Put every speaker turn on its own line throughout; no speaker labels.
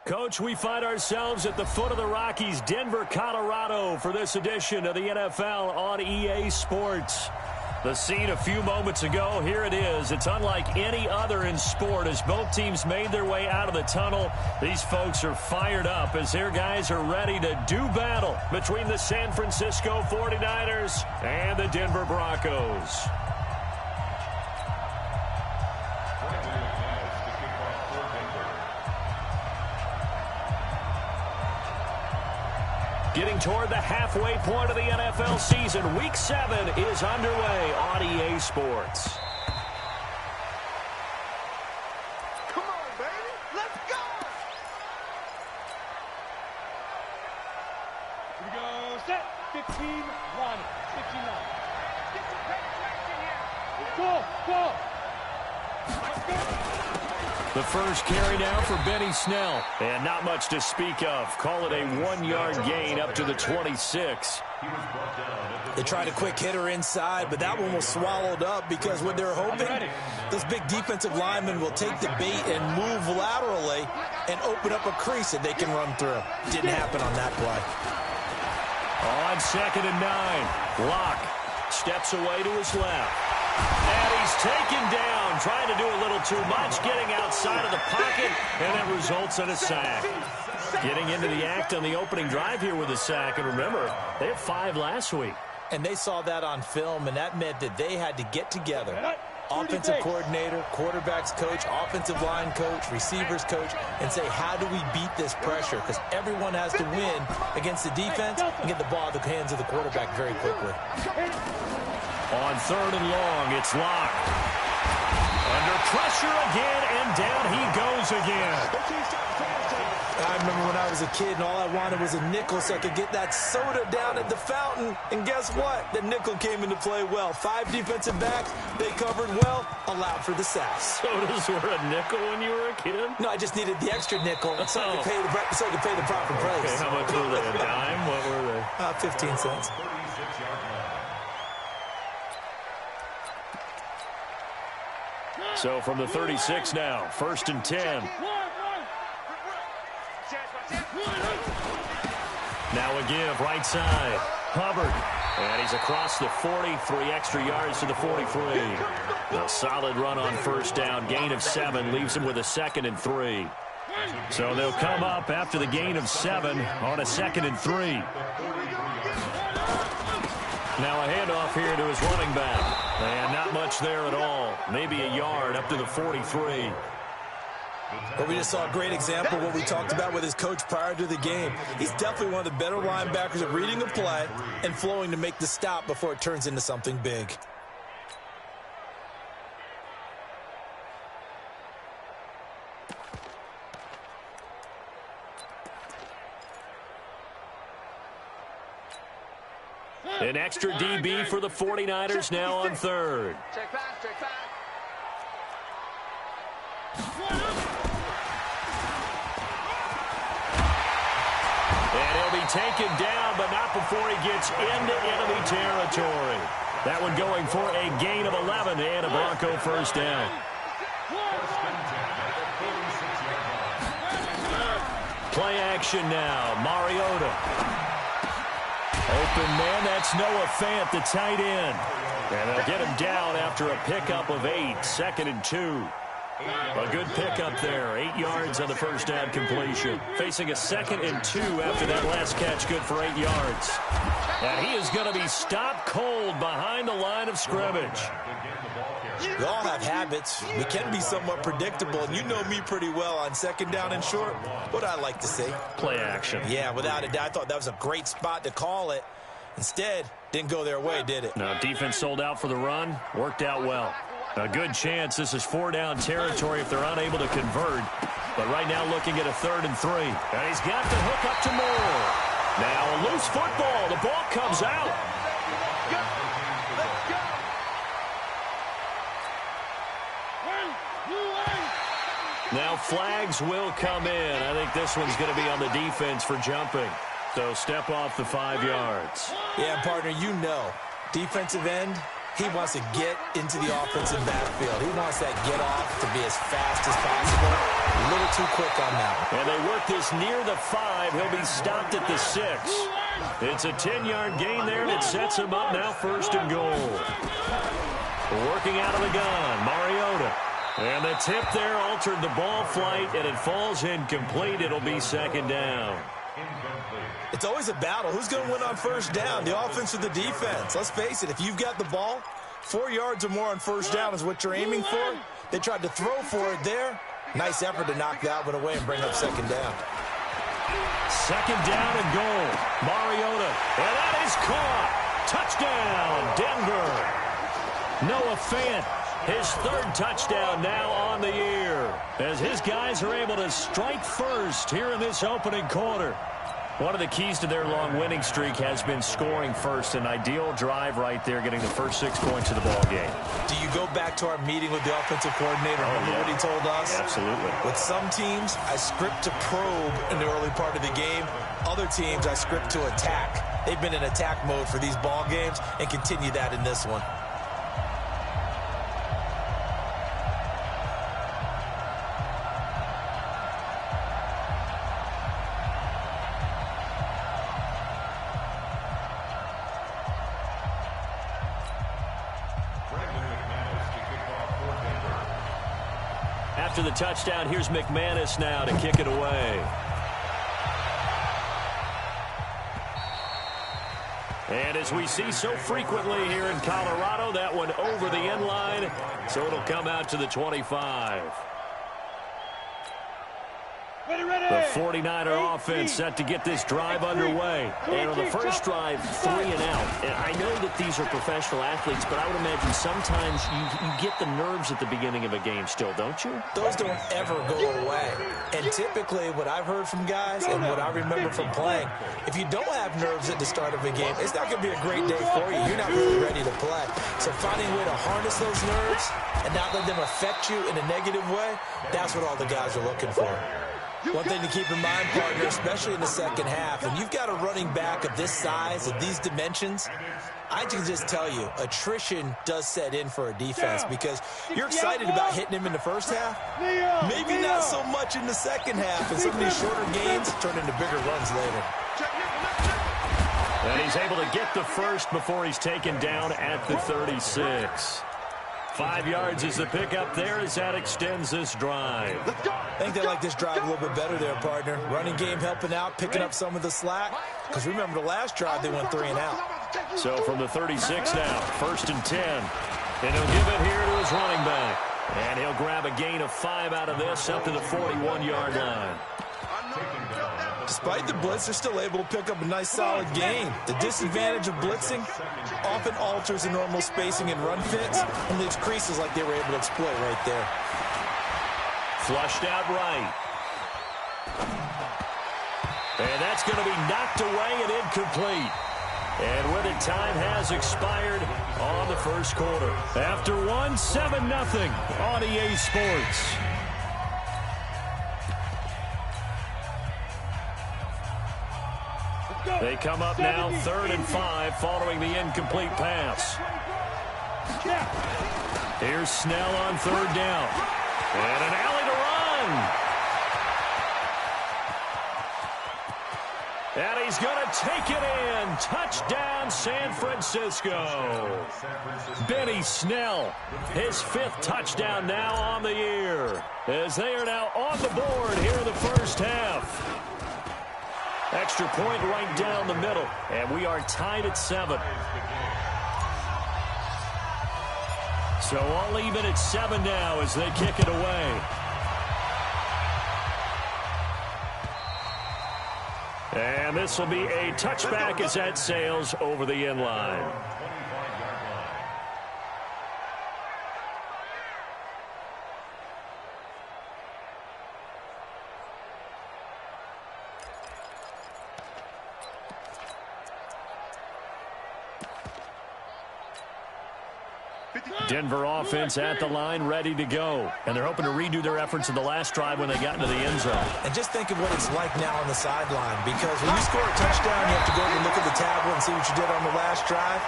Coach, we find ourselves at the foot of the Rockies, Denver, Colorado, for this edition of the NFL on EA Sports. The scene a few moments ago, here it is. It's unlike any other in sport as both teams made their way out of the tunnel. These folks are fired up as their guys are ready to do battle between the San Francisco 49ers and the Denver Broncos. Getting toward the halfway point of the NFL season, Week 7 is underway on EA Sports.
Come on, baby. Let's go.
Here we go. Set. 15, 1, 59.
Get some penetration here.
Go.
The first carry now for Benny Snell. And not much to speak of. Call it a 1-yard gain up to the 26.
They tried a quick hitter inside, but that one was swallowed up because what they're hoping, those big defensive linemen will take the bait and move laterally and open up a crease that they can run through. Didn't happen on that play.
On 2nd and 9, Locke steps away to his left. And he's taken down, trying to do a little too much, getting outside of the pocket, and it results in a sack. Getting into the act on the opening drive here with a sack, and remember, they had 5 last week.
And they saw that on film, and that meant that they had to get together. Offensive coordinator, quarterbacks coach, offensive line coach, receivers coach, and say, how do we beat this pressure? Because everyone has to win against the defense and get the ball in the hands of the quarterback very quickly.
On 3rd and long, it's Locke. Under pressure again, and down he goes again.
I remember when I was a kid and all I wanted was a nickel so I could get that soda down at the fountain. And guess what? The nickel came into play well. 5 defensive backs, they covered well, allowed for the sack.
Sodas were a nickel when you were a kid?
No, I just needed the extra nickel so I could pay the proper price.
Okay, how much were they? A dime? What were they?
15 cents.
So from the 36 now, 1st and 10. Now a give, right side. Hubbard. And he's across the 40, 3 extra yards to the 43. A solid run on 1st down. Gain of 7 leaves him with a 2nd and 3. So they'll come up after the gain of 7 on a 2nd and 3. Now a handoff here to his running back. And not much there at all. Maybe a yard up to the 43.
But we just saw a great example of what we talked about with his coach prior to the game. He's definitely one of the better linebackers at reading the play and flowing to make the stop before it turns into something big.
An extra DB for the 49ers now on 3rd.
Check back.
And he'll be taken down, but not before he gets into enemy territory. That one going for a gain of 11 and a Bronco 1st down. Play action now. Mariota. Open man, that's Noah Fant, the tight end. And they'll get him down after a pickup of 8, 2nd and 2. A good pickup there, 8 yards on the 1st down completion. Facing a 2nd and 2 after that last catch, good for 8 yards. And he is going to be stopped cold behind the line of scrimmage.
We all have habits. We can be somewhat predictable, and you know me pretty well on 2nd down and short. What I like to say?
Play action.
Yeah, without a doubt. I thought that was a great spot to call it. Instead, didn't go their way, did it?
No, defense sold out for the run. Worked out well. A good chance this is 4-down territory if they're unable to convert. But right now looking at a 3rd and 3. And he's got the hook up to Moore. Now a loose football. The ball comes out. Now flags will come in. I think this one's going to be on the defense for jumping. So step off the 5 yards.
Yeah, partner, you know. Defensive end, He wants to get into the offensive backfield. He wants that get off to be as fast as possible. A little too quick on that one.
And they work this near the 5. He'll be stopped at the 6. It's a 10-yard gain there, and it sets him up now 1st and goal. Working out of the gun, Mariota. And the tip there altered the ball flight, and it falls incomplete. It'll be 2nd down.
It's always a battle. Who's going to win on 1st down, the offense or the defense? Let's face it, if you've got the ball, 4 yards or more on 1st down is what you're aiming for. They tried to throw for it there. Nice effort to knock that one away and bring up 2nd down.
2nd down and goal. Mariota, and that is caught. Touchdown, Denver. Noah Fant, his 3rd touchdown now on the year, as his guys are able to strike first here in this opening quarter. One of the keys to their long winning streak has been scoring first. An ideal drive right there, getting the first 6 points of the ball game.
Do you go back to our meeting with the offensive coordinator? Remember what he told us?
Absolutely.
With some teams, I script to probe in the early part of the game. Other teams, I script to attack. They've been in attack mode for these ball games and continue that in this one.
After the touchdown, here's McManus now to kick it away. And as we see so frequently here in Colorado, that one over the end line, so it'll come out to the 25. The 49er offense set to get this drive underway.
And on the first drive, 3 and out. And I know that these are professional athletes, but I would imagine sometimes you get the nerves at the beginning of a game still, don't you?
Those don't ever go away. And typically what I've heard from guys and what I remember from playing, if you don't have nerves at the start of a game, it's not going to be a great day for you. You're not really ready to play. So finding a way to harness those nerves and not let them affect you in a negative way, that's what all the guys are looking for. One thing to keep in mind, partner, especially in the second half, when you've got a running back of this size, of these dimensions, I can just tell you, attrition does set in for a defense because you're excited about hitting him in the first half. Maybe not so much in the second half, and some of these shorter gains turn into bigger runs later.
And he's able to get the first before he's taken down at the 36. 5 yards is the pickup there as that extends this drive.
I think they like this drive a little bit better there, partner. Running game helping out, picking up some of the slack. Because remember the last drive, they went 3 and out.
So from the 36 now, 1st and 10. And he'll give it here to his running back. And he'll grab a gain of 5 out of this up to the 41-yard line.
Despite the blitz, they're still able to pick up a nice solid gain. The disadvantage of blitzing often alters the normal spacing and run fits and leaves creases like they were able to exploit right there.
Flushed out right. And that's going to be knocked away and incomplete. And with it, time has expired on the first quarter. After one, 7-0 on EA Sports. They come up now 3rd and 5 following the incomplete pass. Here's Snell on 3rd down. And an alley to run. And he's going to take it in. Touchdown, San Francisco. Benny Snell, his 5th touchdown now on the year, as they are now on the board here in the first half. Extra point right down the middle, and we are tied at 7. So all even at 7 now as they kick it away. And this will be a touchback as that sails over the end line. Denver offense at the line, ready to go. And they're hoping to redo their efforts in the last drive when they got into the end zone.
And just think of what it's like now on the sideline, because when you score a touchdown, you have to go over and look at the tablet and see what you did on the last drive.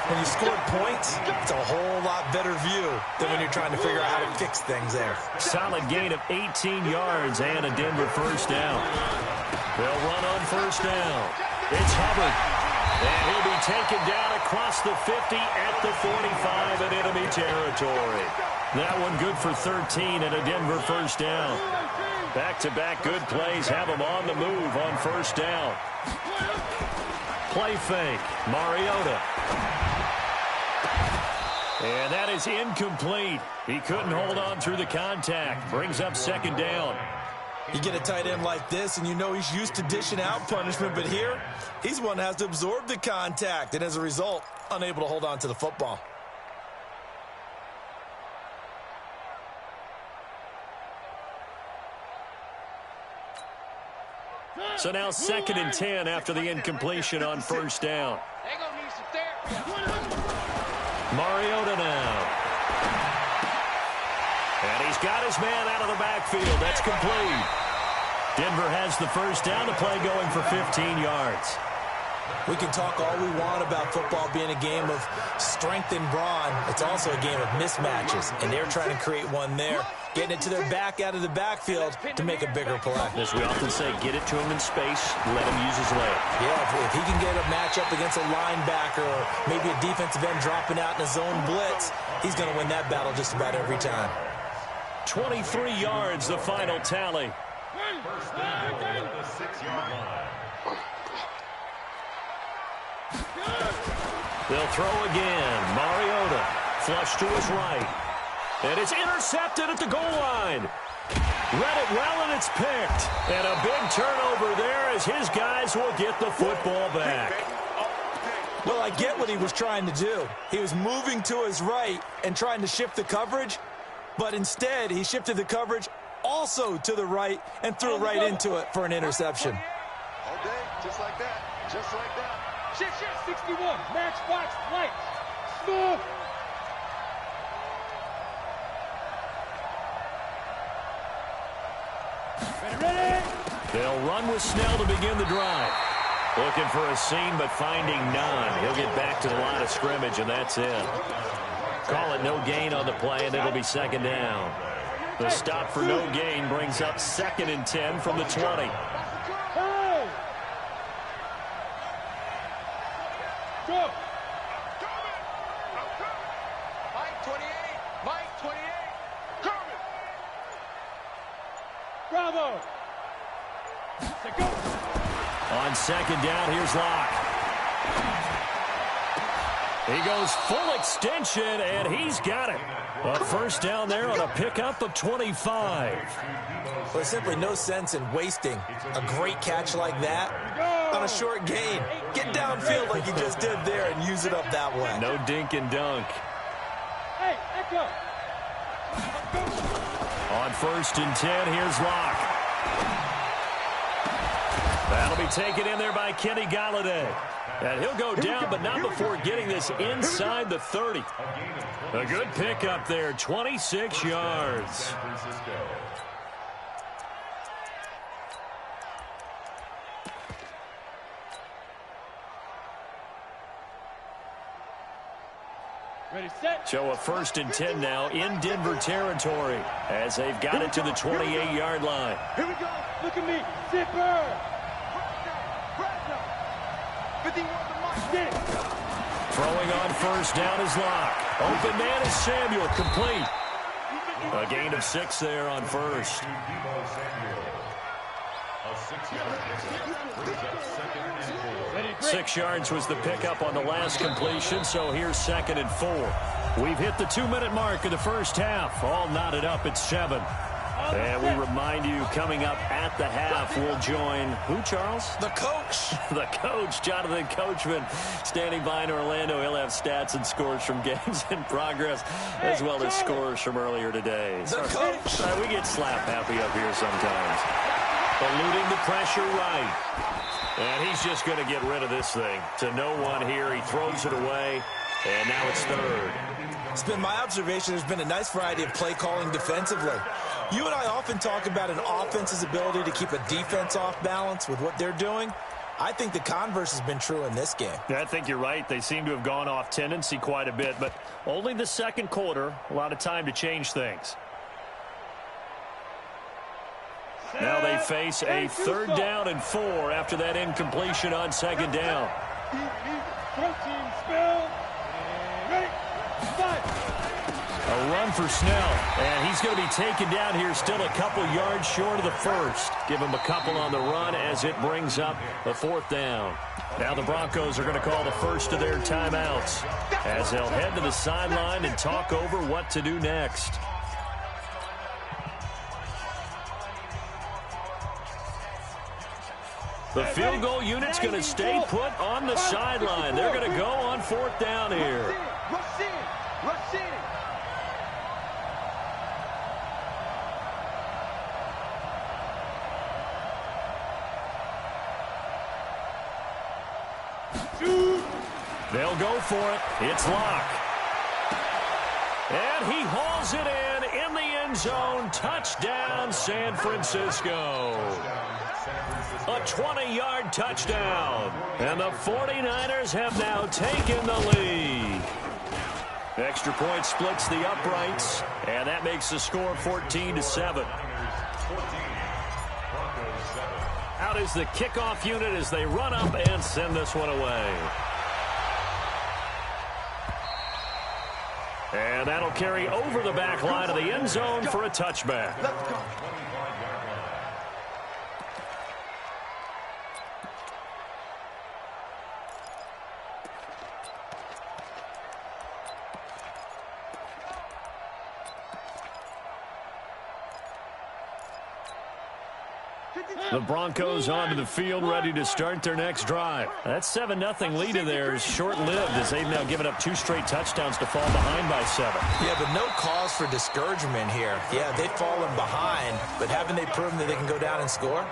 when you scored points, it's a whole lot better view than when you're trying to figure out how to fix things there.
Solid gain of 18 yards and a Denver first down. They'll run on first down. It's Hubbard. And he'll be taken down across the 50 at the 45 in enemy territory. That one good for 13 and a Denver first down. Back-to-back good plays have him on the move on first down. Play fake. Mariota. And that is incomplete. He couldn't hold on through the contact. Brings up second down.
You get a tight end like this, and you know he's used to dishing out punishment, but here, he's one that has to absorb the contact, and as a result, unable to hold on to the football.
So now 2nd and 10 after the incompletion on first down.
They're going to need some therapy.
Mariota now. And he's got his man out of the backfield. That's complete. Denver has the first down, the play going for 15 yards.
We can talk all we want about football being a game of strength and brawn. It's also a game of mismatches, and they're trying to create one there, getting it to their back out of the backfield to make a bigger play.
As we often say, get it to him in space, let him use his leg.
Yeah, if he can get a matchup against a linebacker or maybe a defensive end dropping out in a zone blitz, he's going to win that battle just about every time.
23 yards, the final tally.
First down at the 6-yard line.
They'll throw again. Mariota flush to his right. And it's intercepted at the goal line. Read it well, and it's picked. And a big turnover there as his guys will get the football back.
Well, I get what he was trying to do. He was moving to his right and trying to shift the coverage, but instead he shifted the coverage also to the right and threw right into it for an interception.
All day, just like that. Just like that.
Shit, 61. Matchbox lights. Smooth. Ready?
They'll run with Snell to begin the drive. Looking for a seam, but finding none. He'll get back to the line of scrimmage, and that's it. Call it no gain on the play, and it'll be second down. The stop for no gain brings up 2nd and 10 from the 20.
Hey! Go!
Mike 28. Mike 28. Coming.
Bravo! To go!
On second down, here's Locke. He goes full extension, and he's got it. A first down there on a pickup of 25.
Well, there's simply no sense in wasting a great catch like that on a short gain. Get downfield like you just did there and use it up that way.
No dink and dunk.
Hey, Echo!
On 1st and 10, here's Locke. That'll be taken in there by Kenny Golladay. And he'll go down, but not before getting this inside the 30. A good pickup there, 26 yards.
Ready, set.
So a 1st and 10 now in Denver territory as they've got it to the 28-yard line.
Here we go. Look at me. Zipper.
51 to Mike.
Get it.
Throwing on first down is Locke. Open man is Samuel, complete. A gain of 6 there on first. 6 yards was the pickup on the last completion, so here's 2nd and 4. We've hit the 2-minute mark of the first half. All knotted up at 7. And we remind you, coming up at the half, we'll join who, Charles?
The coach.
The coach, Jonathan Coachman, standing by in Orlando. He'll have stats and scores from games in progress, as well as scores from earlier today.
The coach.
We get slap happy up here sometimes. Eluding the pressure right. And he's just going to get rid of this thing. To no one here. He throws it away. And now it's 3rd.
It's been my observation there's been a nice variety of play calling defensively. You and I often talk about an offense's ability to keep a defense off balance with what they're doing. I think the converse has been true in this game.
Yeah, I think you're right. They seem to have gone off tendency quite a bit, but only the second quarter. A lot of time to change things. Now they face a 3rd down and 4 after that incompletion on 2nd down. A run for Snell, and he's going to be taken down here still a couple yards short of the first. Give him a couple on the run as it brings up the 4th down. Now the Broncos are going to call the first of their timeouts as they'll head to the sideline and talk over what to do next. The field goal unit's going to stay put on the sideline. They're going to go on 4th down here. They'll go for it. It's Locke. And he hauls it in the end zone. Touchdown, San Francisco. A 20-yard touchdown. And the 49ers have now taken the lead. Extra point splits the uprights, and that makes the score 14-7. Out is the kickoff unit as they run up and send this one away. And that'll carry over the back line of the end zone for a touchback.
Let's go.
The Broncos onto the field, ready to start their next drive. That 7-0 lead of theirs short-lived as they've now given up 2 straight touchdowns to fall behind by 7.
Yeah, but no cause for discouragement here. Yeah, they've fallen behind, but haven't they proven that they can go down and score?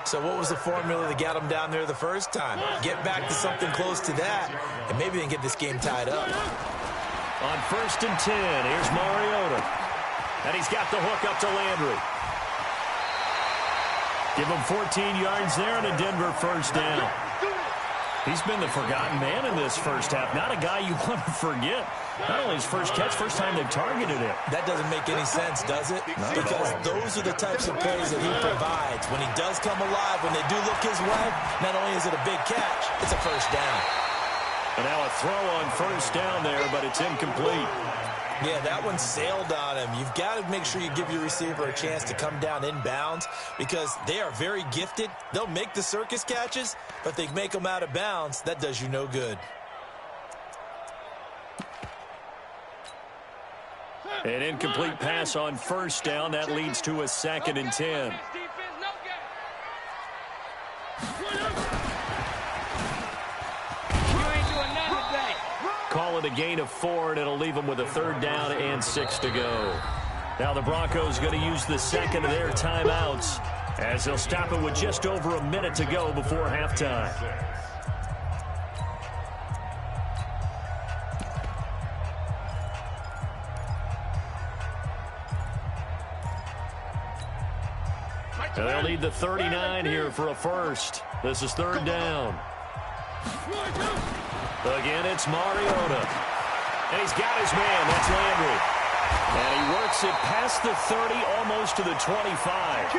So what was the formula that got them down there the first time? Get back to something close to that, and maybe they can get this game tied up.
On 1st and 10, here's Mariota. And he's got the hook up to Landry. Give him 14 yards there and a Denver first down. He's been the forgotten man in this first half. Not a guy you want to forget. Not only his first catch, first time they've targeted him.
That doesn't make any sense, does it? Because those are the types of plays that he provides. When he does come alive, when they do look his way, not only is it a big catch, it's a first down.
And now a throw on first down there, but it's incomplete.
Yeah, that one sailed on him. You've got to make sure you give your receiver a chance to come down inbounds because they are very gifted. They'll make the circus catches, but they make them out of bounds. That does you no good.
An incomplete pass on first down. That leads to a 2nd and 10. Call it a gain of 4, and it'll leave them with a 3rd down and 6 to go. Now the Broncos going to use the second of their timeouts as they'll stop it with just over a minute to go before halftime. And they'll need the 39 here for a first. This is 3rd down. Again, it's Mariota. And he's got his man. That's Landry. And he works it past the 30, almost to the 25.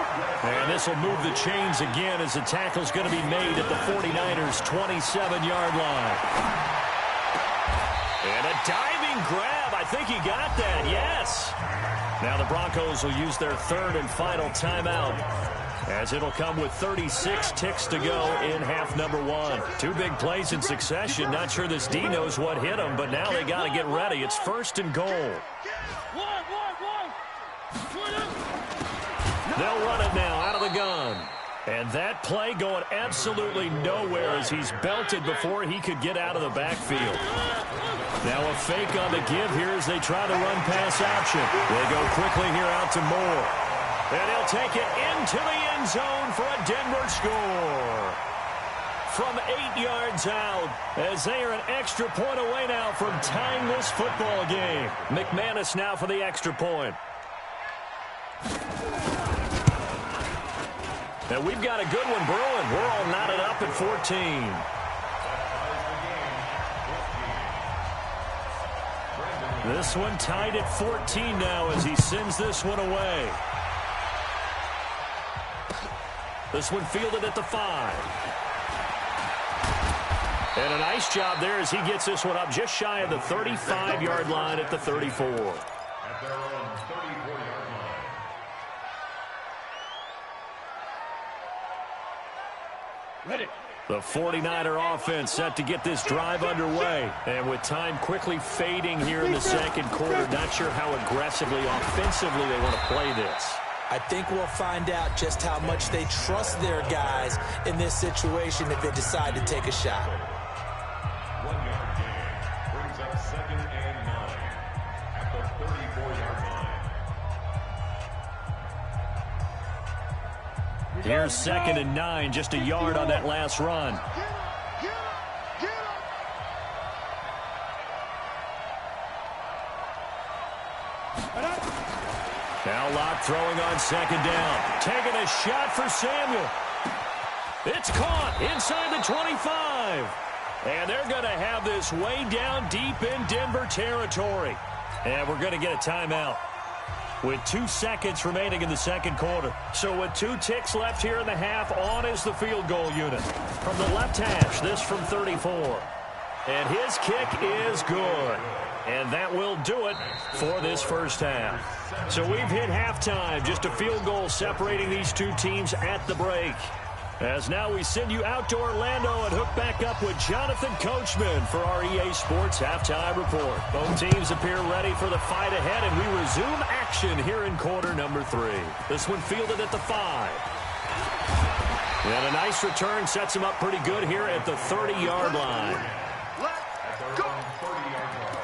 And this will move the chains again as the tackle's going to be made at the 49ers' 27-yard line. And a diving grab. I think he got that. Yes. Now the Broncos will use their 3rd and final timeout, as it'll come with 36 ticks to go in half number 1. 2 big plays in succession. Not sure this D knows what hit him, but now they got to get ready. It's 1st and goal. They'll run it now out of the gun. And that play going absolutely nowhere as he's belted before he could get out of the backfield. Now a fake on the give here as they try to run pass option. They go quickly here out to Moore. And he'll take it into the end zone for a Denver score. From 8 yards out, as they are an extra point away now from tying this football game. McManus now for the extra point. And we've got a good one brewing. We're all knotted up at 14. This one tied at 14 now as he sends this one away. This one fielded at the 5. And a nice job there as he gets this one up just shy of the 35-yard line at the 34.
At their own 34-yard line.
Ready.
The 49er offense set to get this drive underway. And with time quickly fading here in the second quarter, not sure how aggressively, offensively they want to play this.
I think we'll find out just how much they trust their guys in this situation if they decide to take a shot.
1 yard gain brings up 2nd and 9 at the 34-yard line.
Here's 2nd and 9, just a yard on that last run. Now Locke throwing on 2nd down. Taking a shot for Samuel. It's caught inside the 25. And they're going to have this way down deep in Denver territory. And we're going to get a timeout with 2 seconds remaining in the second quarter. So with 2 ticks left here in the half, on is the field goal unit. From the left hash, this from 34. And his kick is good. And that will do it for this first half. So we've hit halftime. Just a field goal separating these two teams at the break. As now we send you out to Orlando and hook back up with Jonathan Coachman for our EA Sports Halftime Report. Both teams appear ready for the fight ahead, and we resume action here in quarter number 3. This one fielded at the 5. And a nice return sets him up pretty good here at the 30-yard line.
At their own 30-yard line.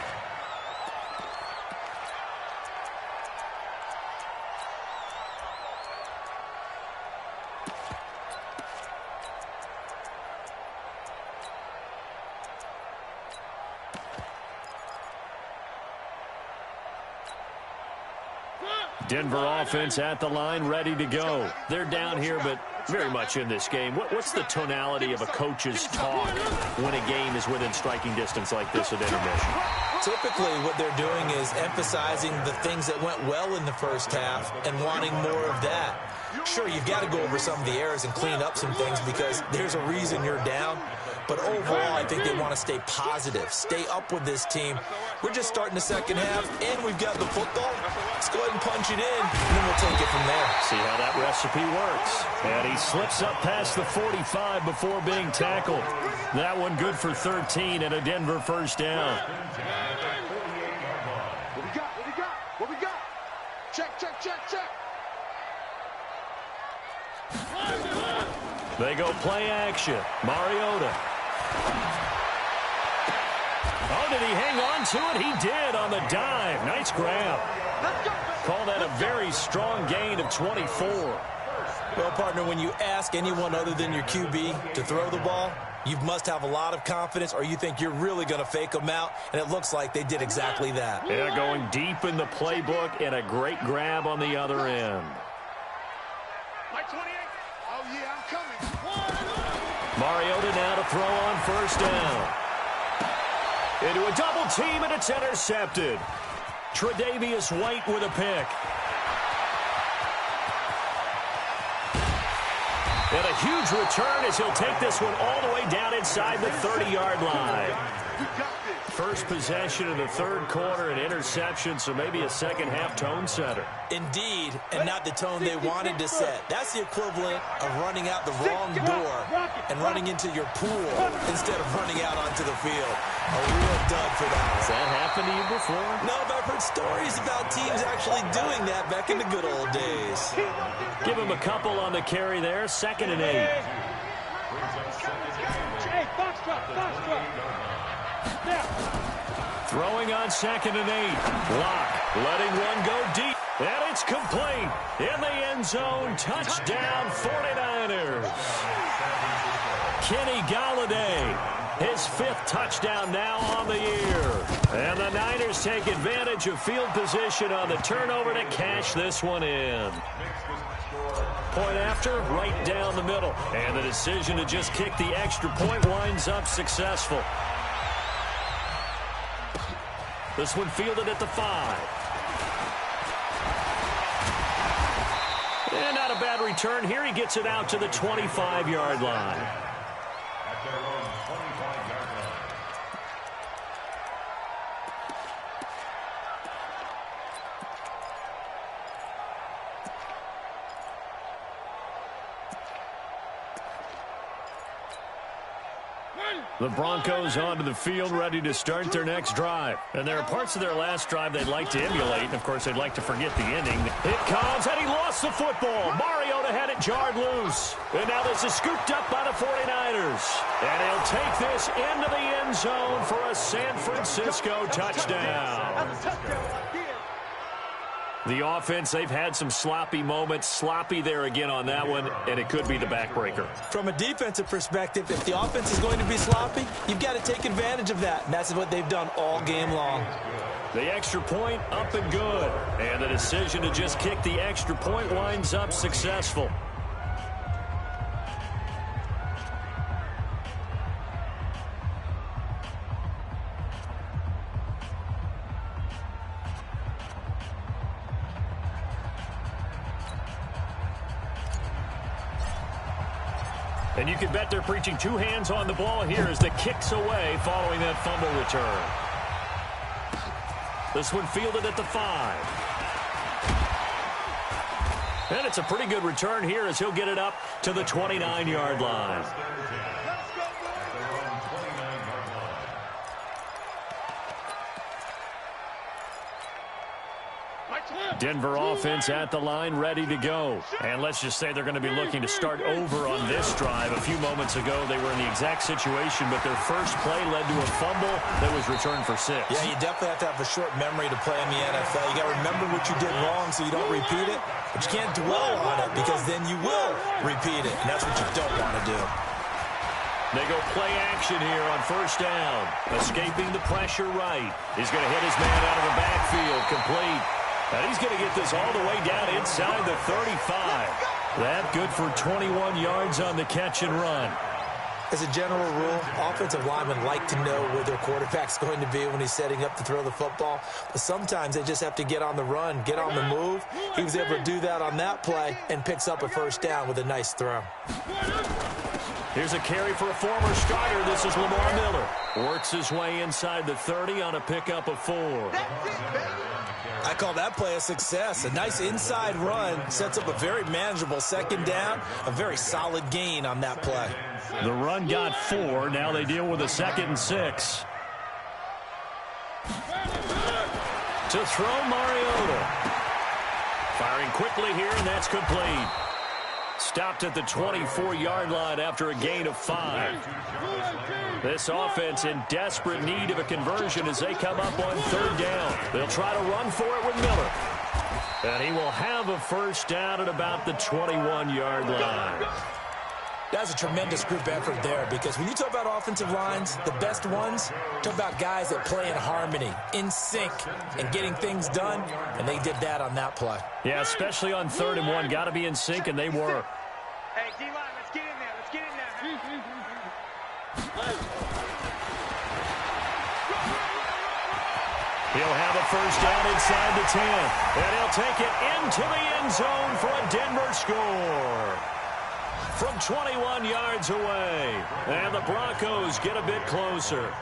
Denver offense at the line, ready to go. They're down here, but very much in this game. What's the tonality of a coach's talk when a game is within striking distance like this at intermission?
Typically, what they're doing is emphasizing the things that went well in the first half and wanting more of that. Sure, you've got to go over some of the errors and clean up some things because there's a reason you're down. But overall, I think they want to stay positive, stay up with this team. We're just starting the second half, and we've got the football. Let's go ahead and punch it in, and then we'll take it from there.
See how that recipe works. And he slips up past the 45 before being tackled. That one good for 13 and a Denver first down.
What we got? What we got? What we got? Check, check, check, check.
They go play action. Mariota. Oh, did he hang on to it? He did on the dive. Nice grab. Call that a very strong gain of 24.
Well, partner, when you ask anyone other than your QB to throw the ball, you must have a lot of confidence or you think you're really going to fake them out, and it looks like they did exactly that.
Yeah, going deep in the playbook and a great grab on the other end.
Mike 28. Oh, yeah, I'm coming.
Mariota now to throw on first down. Into a double team, and it's intercepted. Tre'Davious White with a pick. And a huge return as he'll take this one all the way down inside the 30-yard line. First possession of the third quarter, an interception, so maybe a second-half tone setter.
Indeed, and not the tone they wanted to set. That's the equivalent of running out the wrong door and running into your pool instead of running out onto the field. A real dud for that one.
Has that happened to you before?
No, but I've heard stories about teams actually doing that back in the good old days.
Give him a couple on the carry there, 2nd and 8.
Hey, box drop, box drop.
Throwing on 2nd and 8. Locke letting one go deep. And it's complete. In the end zone. Touchdown 49ers. Kenny Golladay His 5th touchdown now on the year. And the Niners take advantage of field position on the turnover to cash this one in. Point after, right down the middle. And the decision to just kick the extra point winds up successful. This one fielded at the 5. And not a bad return here. He gets it out to the 25-yard line.
At their own 25-yard line.
The Broncos onto the field, ready to start their next drive. And there are parts of their last drive they'd like to emulate. And, of course, they'd like to forget the ending. It comes, and he lost the football. Mariota had it jarred loose. And now this is scooped up by the 49ers. And he'll take this into the end zone for a San Francisco touchdown. The offense, they've had some sloppy moments. Sloppy there again on that one, and it could be the backbreaker.
From a defensive perspective, if the offense is going to be sloppy, you've got to take advantage of that, and that's what they've done all game long.
The extra point up and good. And the decision to just kick the extra point winds up successful. And you can bet they're preaching two hands on the ball here as the kick's away following that fumble return. This one fielded at the 5. And it's a pretty good return here as he'll get it up to the 29-yard line. Denver offense at the line, ready to go. And let's just say they're going to be looking to start over on this drive. A few moments ago, they were in the exact situation, but their first play led to a fumble that was returned for 6.
Yeah, you definitely have to have a short memory to play in the NFL. You got to remember what you did wrong so you don't repeat it, but you can't dwell on it because then you will repeat it, and that's what you don't want to do.
They go play action here on first down. Escaping the pressure right. He's going to hit his man out of the backfield, complete. And he's going to get this all the way down inside the 35. That good for 21 yards on the catch and run.
As a general rule, offensive linemen like to know where their quarterback's going to be when he's setting up to throw the football. But sometimes they just have to get on the run, get on the move. He was able to do that on that play and picks up a first down with a nice throw.
Here's a carry for a former starter. This is Lamar Miller. Works his way inside the 30 on a pickup of 4.
I call that play a success. A nice inside run sets up a very manageable second down, a very solid gain on that play.
The run got 4. Now they deal with a 2nd and 6. To throw Mariota. Firing quickly here, and that's complete. Stopped at the 24-yard line after a gain of 5. This offense in desperate need of a conversion as they come up on 3rd down. They'll try to run for it with Miller. And he will have a first down at about the 21-yard line.
That's a tremendous group effort there because when you talk about offensive lines, the best ones, talk about guys that play in harmony, in sync, and getting things done, and they did that on that play.
Yeah, especially on 3rd and 1. Got to be in sync, and they were.
Hey, D-line, let's get in there. Let's get in there.
He'll have a first down inside the 10. And he'll take it into the end zone for a Denver score. From 21 yards away. And the Broncos get a bit closer.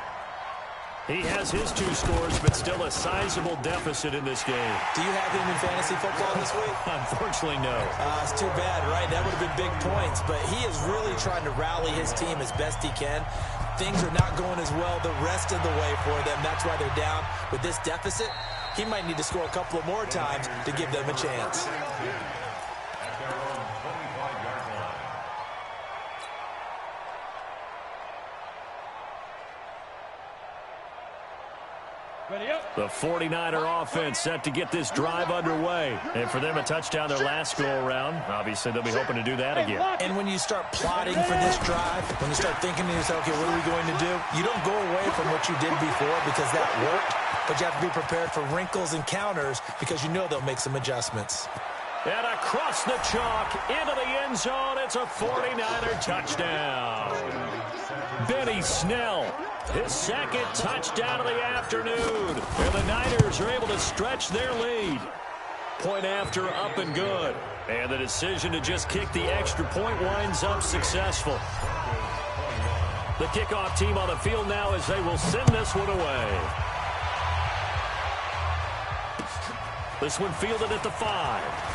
He has his 2 scores, but still a sizable deficit in this game.
Do you have him in fantasy football this week?
Unfortunately, no.
It's too bad, right? That would have been big points, but he is really trying to rally his team as best he can. Things are not going as well the rest of the way for them. That's why they're down with this deficit. He might need to score a couple of more times to give them a chance.
The 49er offense set to get this drive underway. And for them, a touchdown their last go-around. Obviously, they'll be hoping to do that again.
And when you start plotting for this drive, when you start thinking to yourself, okay, what are we going to do? You don't go away from what you did before because that worked, but you have to be prepared for wrinkles and counters because you know they'll make some adjustments.
And across the chalk, into the end zone, it's a 49er touchdown. Benny Snell, his second touchdown of the afternoon. And the Niners are able to stretch their lead. Point after, up and good. And the decision to just kick the extra point winds up successful. The kickoff team on the field now as they will send this one away. This one fielded at the 5.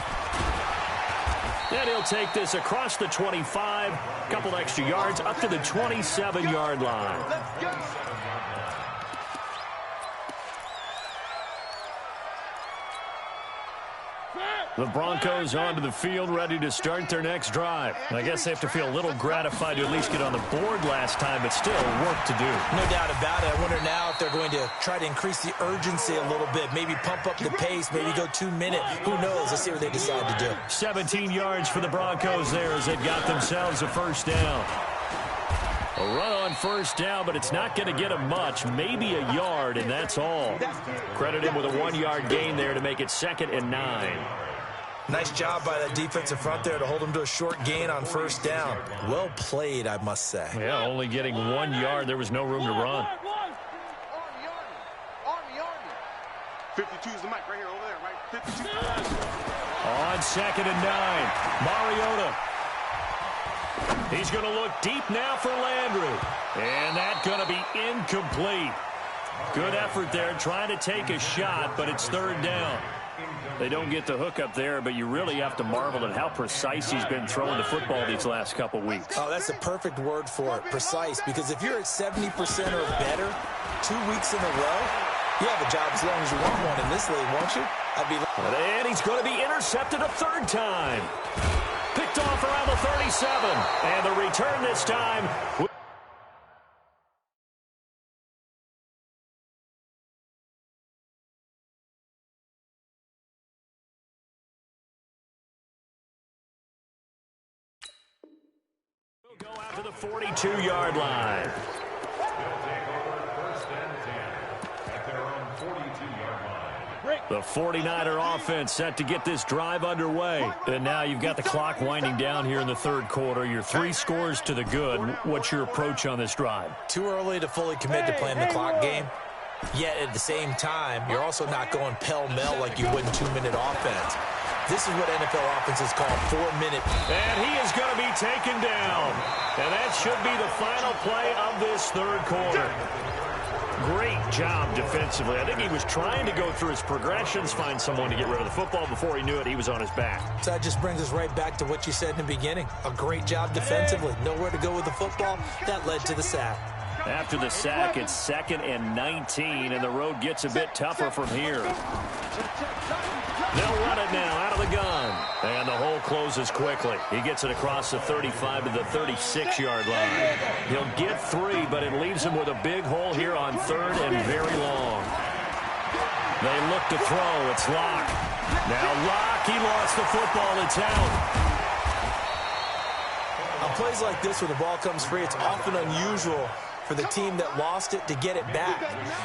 And he'll take this across the 25, a couple extra yards, up to the 27-yard line. The Broncos onto the field, ready to start their next drive. I guess they have to feel a little gratified to at least get on the board last time, but still work to do.
No doubt about it. I wonder now if they're going to try to increase the urgency a little bit, maybe pump up the pace, maybe go 2 minute. Who knows? Let's see what they decide to do.
17 yards for the Broncos there as they've got themselves a first down. A run on first down, but it's not going to get them much. Maybe a yard, and that's all. Credit him with a 1-yard gain there to make it 2nd and 9.
Nice job by that defensive front there to hold them to a short gain on first down. Well played, I must say.
Yeah, only getting 1 yard. There was no room to run.
52 is the mic right here, over there, right? 52.
On 2nd and 9, Mariota. He's going to look deep now for Landry. And that's going to be incomplete. Good effort there, trying to take a shot, but it's 3rd down. They don't get the hook up there, but you really have to marvel at how precise he's been throwing the football these last couple weeks.
Oh, that's the perfect word for it, precise, because if you're at 70% or better 2 weeks in a row, you have a job as long as you want one in this league, won't you?
And he's going to be intercepted a 3rd time. Picked off around the 37, and the return this time. Go out to the 42-yard line.
They'll take over 1st and 10 at their own 42-yard line.
The 49er offense set to get this drive underway. And now you've got the clock winding down here in the 3rd quarter. You're 3 scores to the good. What's your approach on this drive?
Too early to fully commit to playing the clock game. Yet at the same time, you're also not going pell-mell like you would in 2-minute offense. This is what NFL offenses call 4-minute.
And he is going to be taken down. And that should be the final play of this 3rd quarter. Great job defensively. I think he was trying to go through his progressions, find someone to get rid of the football. Before he knew it, he was on his back.
So that just brings us right back to what you said in the beginning. A great job defensively. Nowhere to go with the football. That led to the sack.
After the sack, it's 2nd and 19, and the road gets a bit tougher from here. They'll run it now out of the gun. And the hole closes quickly. He gets it across the 35 to the 36-yard line. He'll get 3, but it leaves him with a big hole here on 3rd and very long. They look to throw. It's Locke. Now Locke, he lost the football. It's out.
On plays like this where the ball comes free, it's often unusual for the team that lost it to get it back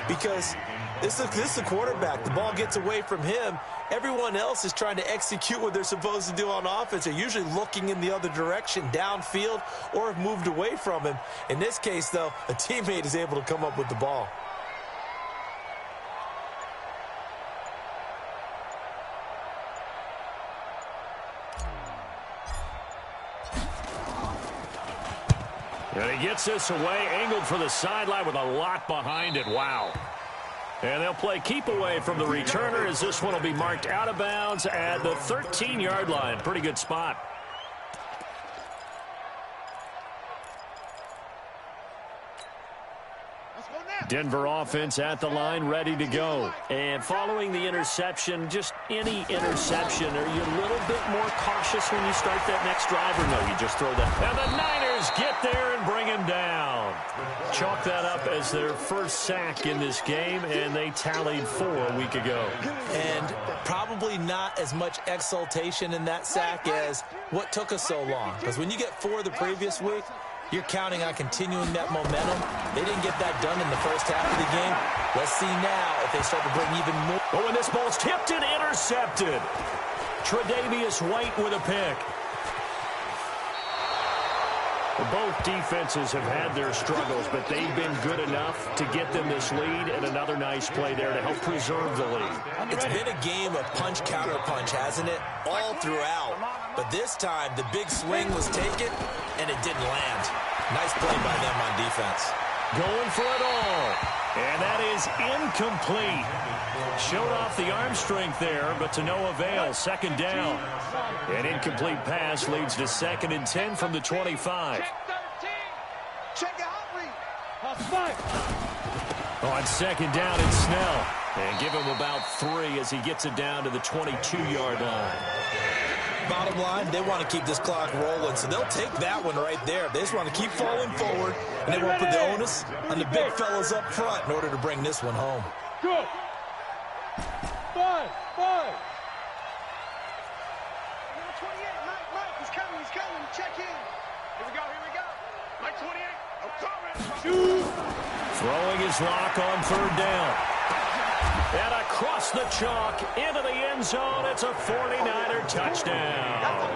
because this is the quarterback. The ball gets away from him. Everyone else is trying to execute what they're supposed to do on offense. They're usually looking in the other direction, downfield, or have moved away from him. In this case, though, a teammate is able to come up with the ball.
And he gets this away, angled for the sideline with a lot behind it. Wow. And they'll play keep away from the returner as this one will be marked out of bounds at the 13-yard line. Pretty good spot. Denver offense at the line, ready to go.
And following the interception, just any interception, are you a little bit more cautious when you start that next drive, or no, you just throw that?
And the Niners get there and bring him down. Chalk that up as their first sack in this game, and they tallied 4 a week ago.
And probably not as much exultation in that sack as what took us so long. Because when you get 4 the previous week, you're counting on continuing that momentum. They didn't get that done in the first half of the game. Let's see now if they start to bring even more.
Oh, and this ball's tipped and intercepted. Tre'Davious White with a pick. Both defenses have had their struggles, but they've been good enough to get them this lead, and another nice play there to help preserve the lead.
It's been a game of punch-counter-punch, hasn't it? All throughout. But this time, the big swing was taken, and it didn't land. Nice play by them on defense.
Going for it all. And that is incomplete. Showed off the arm strength there, but to no avail. Second down. An incomplete pass leads to 2nd and 10 from the 25.
Check the hot read.
On 2nd down, it's Snell. And give him about 3 as he gets it down to the 22-yard line.
Bottom line, they want to keep this clock rolling, so they'll take that one right there. They just want to keep falling forward, and they won't put the onus on the big fellas up front in order to bring this one home.
Good. 5.
Number 28, Mike, he's coming. Check in. Here we go. Mike 28, I'm coming.
Throwing his lock on 3rd down. And across the chalk into the end zone. It's a 49er touchdown.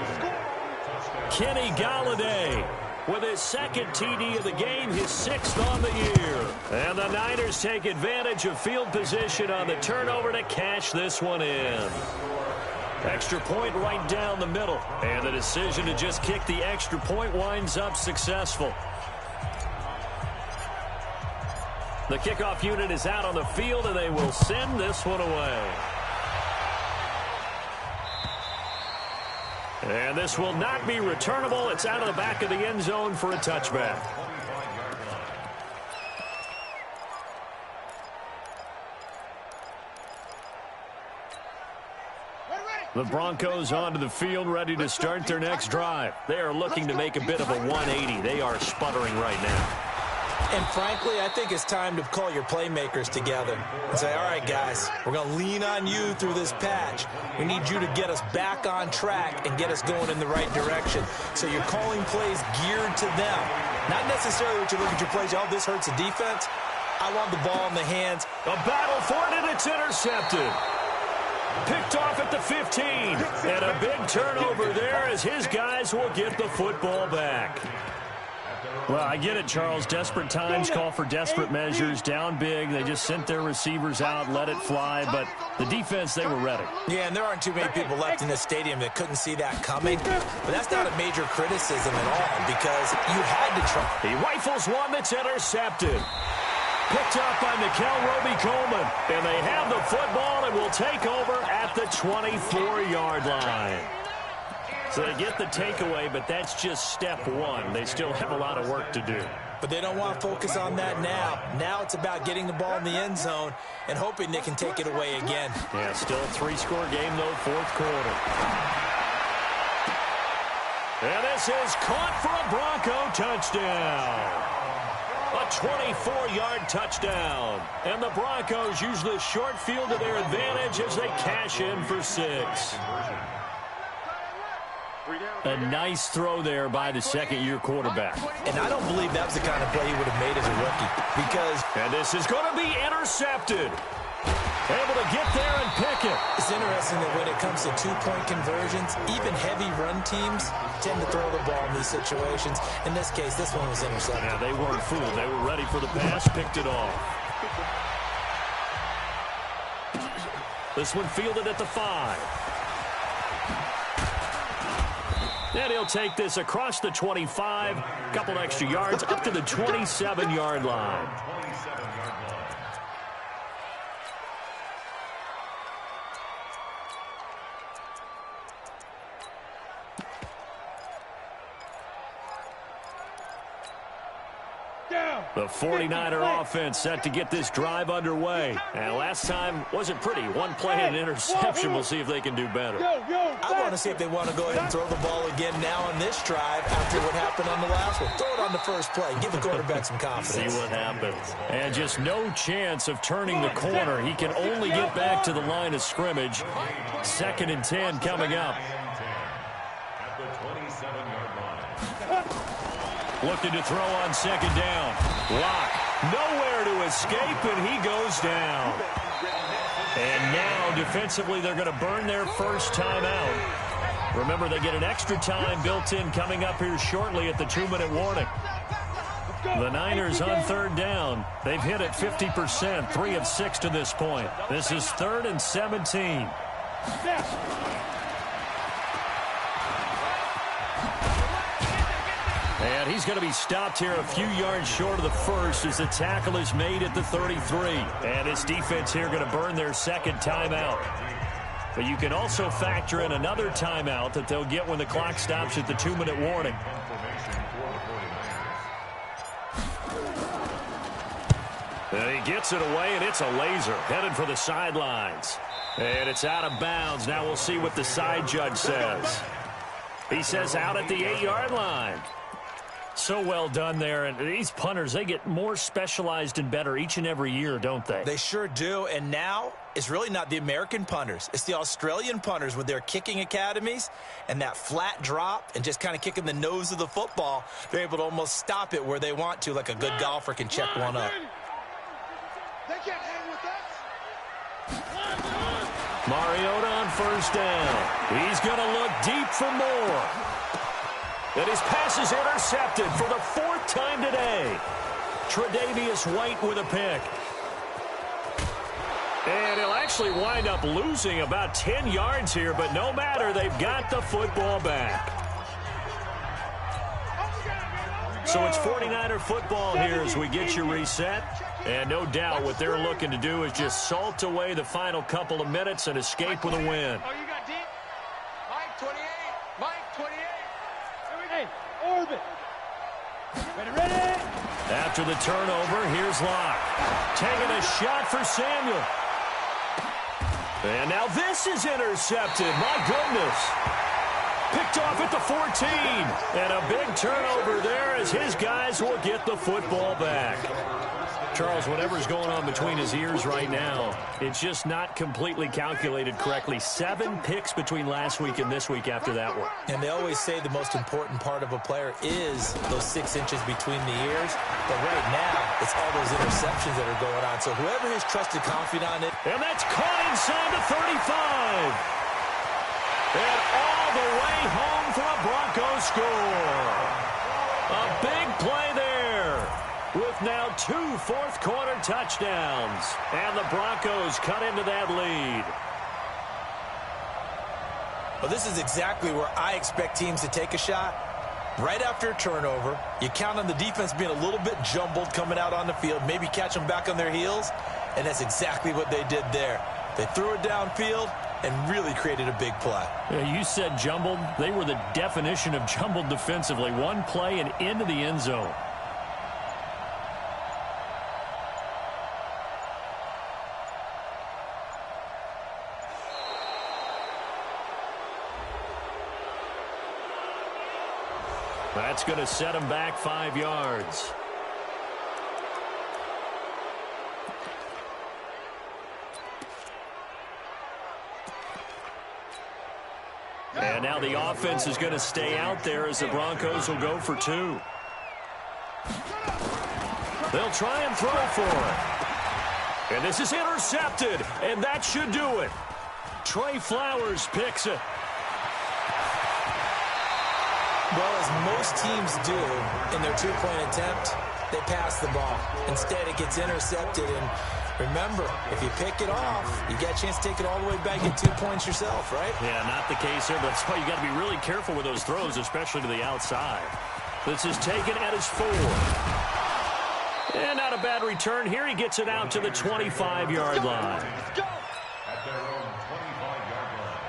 Kenny Golladay with his 2nd TD of the game, his 6th on the year. And the Niners take advantage of field position on the turnover to cash this one in. Extra point right down the middle. And the decision to just kick the extra point winds up successful. The kickoff unit is out on the field, and they will send this one away. And this will not be returnable. It's out of the back of the end zone for a touchback. The Broncos onto the field, ready to start their next drive. They are looking to make a bit of a 180. They are sputtering right now.
And frankly, I think it's time to call your playmakers together and say, all right, guys, we're going to lean on you through this patch. We need you to get us back on track and get us going in the right direction. So you're calling plays geared to them. Not necessarily what you look at your plays, oh, this hurts the defense. I want the ball in the hands.
A battle for it, and it's intercepted. Picked off at the 15. And a big turnover there as his guys will get the football back. Well, I get it, Charles. Desperate times call for desperate measures. Down big. They just sent their receivers out, let it fly. But the defense, they were ready.
Yeah, and there aren't too many people left in this stadium that couldn't see that coming. But that's not a major criticism at all because you had to try.
He rifles one that's intercepted. Picked up by Mikel Roby-Coleman. And they have the football and will take over at the 24-yard line. So they get the takeaway, but that's just step one. They still have a lot of work to do.
But they don't want to focus on that now. Now it's about getting the ball in the end zone and hoping they can take it away again.
Yeah, still a 3-score game, though, 4th quarter. And this is caught for a Bronco touchdown. A 24-yard touchdown. And the Broncos use the short field to their advantage as they cash in for 6. A nice throw there by the 2nd-year quarterback.
And I don't believe that was the kind of play he would have made as a rookie. Because
and this is going to be intercepted. Able to get there and pick it.
It's interesting that when it comes to 2-point conversions, even heavy run teams tend to throw the ball in these situations. In this case, this one was intercepted.
Yeah, they weren't fooled. They were ready for the pass, picked it off. This one fielded at the 5. And he'll take this across the 25, couple extra yards, up to the 27-yard line.
Down.
The 49er offense set to get this drive underway. And last time wasn't pretty. One play and an interception. We'll see if they can do better.
I want to see if they want to go ahead and throw the ball again now on this drive after what happened on the last one. Throw it on the first play. Give the quarterback some confidence.
See what happens. And just no chance of turning the corner. He can only get back to the line of scrimmage. 2nd and 10 coming up.
At the 27-yard line.
Looking to throw on 2nd down. Lock. Nowhere to escape, and he goes down. And now, defensively, they're going to burn their first timeout. Remember, they get an extra time built in coming up here shortly at the 2-minute warning. The Niners on 3rd down. They've hit it 50%, 3 of 6 to this point. This is 3rd and 17. And he's going to be stopped here a few yards short of the first as the tackle is made at the 33. And his defense here going to burn their 2nd timeout. But you can also factor in another timeout that they'll get when the clock stops at the 2-minute warning. And he gets it away, and it's a laser headed for the sidelines. And it's out of bounds. Now we'll see what the side judge says. He says out at the 8-yard line. So well done there. And these punters, they get more specialized and better each and every year, don't they?
They sure do. And now it's really not the American punters. It's the Australian punters with their kicking academies and that flat drop and just kind of kicking the nose of the football. They're able to almost stop it where they want to, like a good golfer can check one up.
They can't hang with us.
Mariota on 1st down. He's going to look deep for more. And his pass is intercepted for the 4th time today. Tre'Davious White with a pick. And he'll actually wind up losing about 10 yards here, but no matter, they've got the football back. So it's 49er football here as we get you reset. And no doubt what they're looking to do is just salt away the final couple of minutes and escape with a win.
Oh, you got deep. Mike 28. Mike 28.
Hey, orbit. Ready.
After the turnover, here's Locke. Taking a shot for Samuel. And now this is intercepted. My goodness. Picked off at the 14. And a big turnover there as his guys will get the football back. Charles, whatever's going on between his ears right now, it's just not completely calculated correctly. 7 picks between last week and this week after that one.
And they always say the most important part of a player is those 6 inches between the ears. But right now, it's all those interceptions that are going on. So whoever his trusted confidant is.
And that's caught inside the 35. And all the way home for a Broncos score. A big play there. With now 2 fourth-quarter touchdowns. And the Broncos cut into that lead.
Well, this is exactly where I expect teams to take a shot. Right after a turnover, you count on the defense being a little bit jumbled coming out on the field, maybe catch them back on their heels, and that's exactly what they did there. They threw it downfield and really created a big play.
Yeah, you said jumbled. They were the definition of jumbled defensively. One play and into the end zone. That's going to set him back 5 yards. And now the offense is going to stay out there as the Broncos will go for 2. They'll try and throw for it. And this is intercepted, and that should do it. Trey Flowers picks it.
Well, as most teams do in their 2-point attempt, they pass the ball. Instead, it gets intercepted. And remember, if you pick it off, you got a chance to take it all the way back and get 2 points yourself, right?
Yeah, not the case here, but that's why you got to be really careful with those throws, especially to the outside. This is taken at his 4. And not a bad return here. He gets it out to the 25-yard line.
At their own 25-yard line.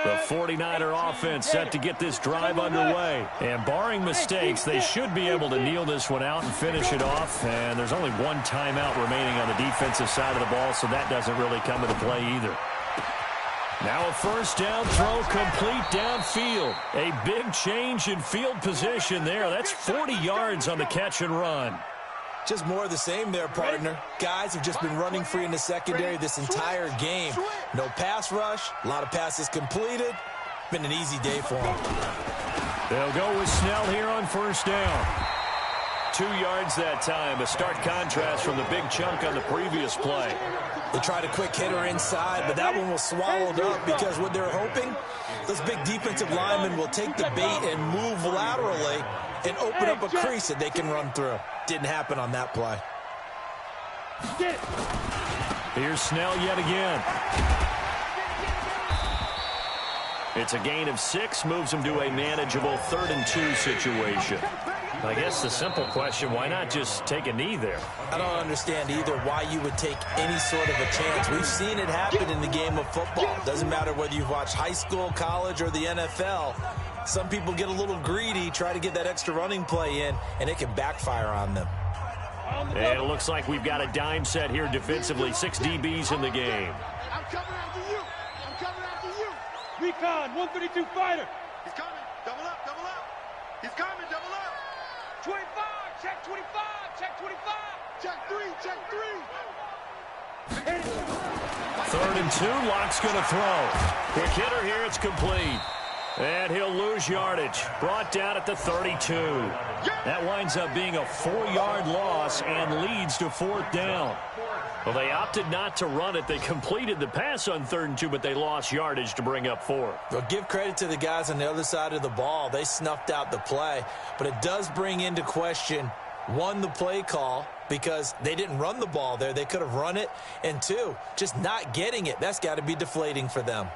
The 49er offense set to get this drive underway. And barring mistakes, they should be able to kneel this one out and finish it off. And there's only one timeout remaining on the defensive side of the ball, so that doesn't really come into play either. Now a first down throw complete downfield. A big change in field position there. That's 40 yards on the catch and run.
Just more of the same there, partner. Guys have just been running free in the secondary this entire game. No pass rush, a lot of passes completed. Been an easy day for them.
They'll go with Snell here on first down. 2 yards that time, a stark contrast from the big chunk on the previous play.
They tried a quick hitter inside, but that one was swallowed up because what they're hoping, those big defensive linemen will take the bait and move laterally and open up a crease that they can run through. Didn't happen on that play.
Here's Snell yet again. It's a gain of 6, moves them to a manageable 3rd and 2 situation. I guess the simple question, why not just take a knee there?
I don't understand either why you would take any sort of a chance. We've seen it happen in the game of football. Doesn't matter whether you've watched high school, college, or the NFL. Some people get a little greedy, try to get that extra running play in, and it can backfire on them.
And it looks like we've got a dime set here defensively. 6 DBs in the game.
I'm coming after you. I'm coming after you.
Recon, 132 fighter.
He's coming. Double up, double up. He's coming, double up.
25, check 25, check 25.
Check 3, check 3.
3rd and 2, Locke's going to throw. Quick hitter here, it's complete. And he'll lose yardage. Brought down at the 32. That winds up being a 4-yard loss and leads to 4th down. Well, they opted not to run it. They completed the pass on 3rd and 2, but they lost yardage to bring up 4th.
Well, give credit to the guys on the other side of the ball. They snuffed out the play. But it does bring into question, 1, the play call, because they didn't run the ball there. They could have run it. And 2, just not getting it. That's got to be deflating for them.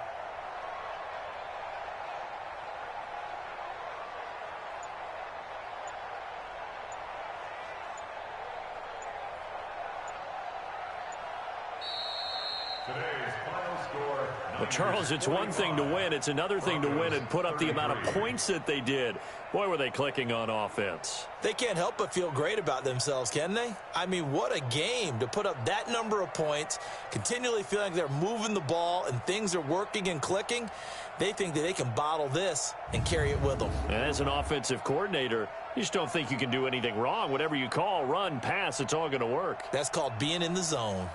Well, Charles, it's one thing to win. It's another thing to win and put up the amount of points that they did. Boy, were they clicking on offense.
They can't help but feel great about themselves, can they? I mean, what a game to put up that number of points, continually feeling like they're moving the ball and things are working and clicking. They think that they can bottle this and carry it with them.
And as an offensive coordinator, you just don't think you can do anything wrong. Whatever you call, run, pass, it's all going to work.
That's called being in the zone.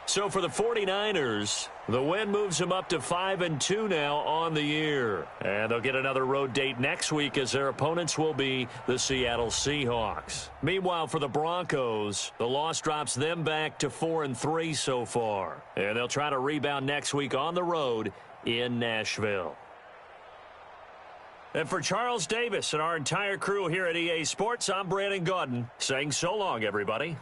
So for the 49ers, the win moves them up to 5-2 now on the year. And they'll get another road date next week as their opponents will be the Seattle Seahawks. Meanwhile, for the Broncos, the loss drops them back to 4-3 so far. And they'll try to rebound next week on the road in Nashville. And for Charles Davis and our entire crew here at EA Sports, I'm Brandon Gaudin saying so long, everybody.